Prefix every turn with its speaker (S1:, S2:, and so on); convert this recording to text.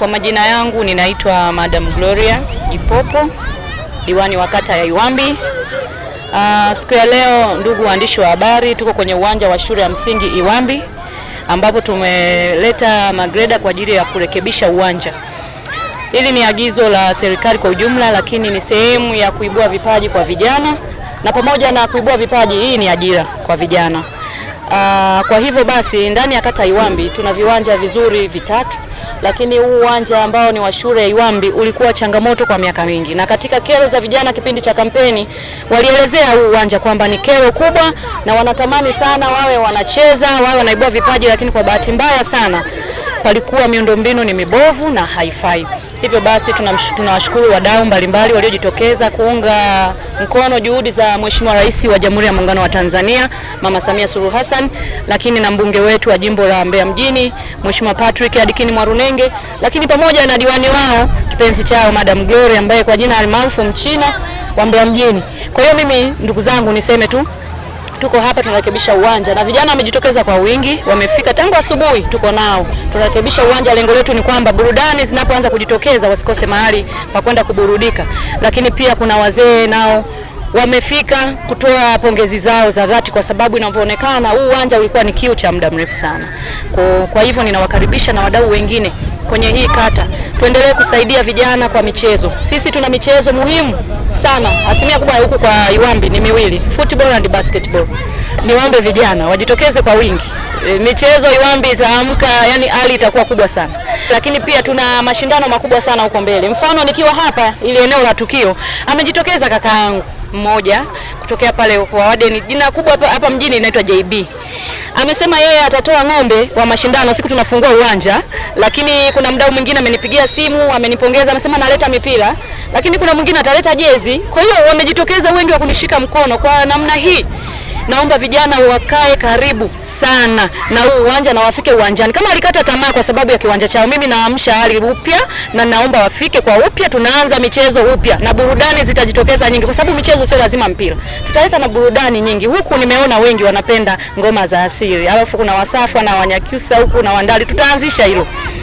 S1: Kwa majina yangu ninaitwa Madam Gloria Ipopo, diwani wa kata ya Iwambi. Siku ya leo, ndugu waandishi wa habari, tuko kwenye uwanja wa shule ya msingi Iwambi ambapo tumeleta magreda kwa ajili ya kurekebisha uwanja. Hili ni agizo la serikali kwa ujumla, lakini ni sehemu ya kuibua vipaji kwa vijana, na pamoja na kuibua vipaji, hii ni ajira kwa vijana. Kwa hivyo basi, ndani ya kata Iwambi tuna viwanja vizuri vitatu, lakini huu uwanja ambao ni wa shule ya Iwambi ulikuwa changamoto kwa miaka mingi, na katika kero za vijana kipindi cha kampeni walielezea huu uwanja kwamba ni kero kubwa na wanatamani sana wawe wanacheza, wawe wanaibua vipaji, lakini kwa bahati mbaya sana palikuwa miundombinu ni mibovu na haifai. Hivyo basi tunawashukuru wadau mbalimbali waliojitokeza kuunga mkono juhudi za Mheshimiwa Rais wa Jamhuri ya Muungano wa Tanzania Mama Samia Suluhu Hassan, lakini na mbunge wetu wa jimbo la Mbeya mjini Mheshimiwa Patrick Adikini Mwalunenge, lakini pamoja na diwani wao kipenzi chao Madam Gloria ambaye kwa jina almaarufu Mchina wa Mbeya mjini. Kwa hiyo mimi ndugu zangu niseme tu, tuko hapa tunarekebisha uwanja na vijana wamejitokeza kwa wingi, wamefika tangu asubuhi, tuko nao. Tunarekebisha uwanja, lengo letu ni kwamba burudani zinapoanza kujitokeza wasikose mahali pa kwenda kuburudika. Lakini pia kuna wazee nao wamefika kutoa pongezi zao za dhati, kwa sababu inavyoonekana huu uwanja ulikuwa ni kiu cha muda mrefu sana. Kwa hivyo ninawakaribisha na wadau wengine kwenye hii kata, tuendelee kusaidia vijana kwa michezo. Sisi tuna michezo muhimu sana. Asilimia kubwa huku kwa Iwambi ni miwili, football and basketball. Niwaombe vijana wajitokeze kwa wingi. Michezo Iwambi itaamka, yani hali itakuwa kubwa sana. Lakini pia tuna mashindano makubwa sana huko mbele. Mfano nikiwa hapa ili eneo la tukio, amejitokeza kakaangu mmoja kutokea pale kwa Wadeni, jina kubwa hapa mjini inaitwa JB. Amesema yeye atatoa ng'ombe wa mashindano siku tunafungua uwanja, lakini kuna mdau mwingine amenipigia simu, amenipongeza, amesema analeta mipira, lakini kuna mwingine ataleta jezi. Kwa hiyo wamejitokeza wengi wa kunishika mkono kwa namna hii. Naomba vijana wakae karibu sana na huu uwanja na wafike uwanjani. Kama walikata tamaa kwa sababu ya kiwanja chao, mimi naamsha hali upya na naomba wafike kwa upya. Tunaanza michezo upya na burudani zitajitokeza nyingi, kwa sababu michezo sio lazima mpira. Tutaleta na burudani nyingi. Huku nimeona wengi wanapenda ngoma za asili. Alafu kuna Wasafu na Wanyakyusa huku na Wandali. Tutaanzisha hilo.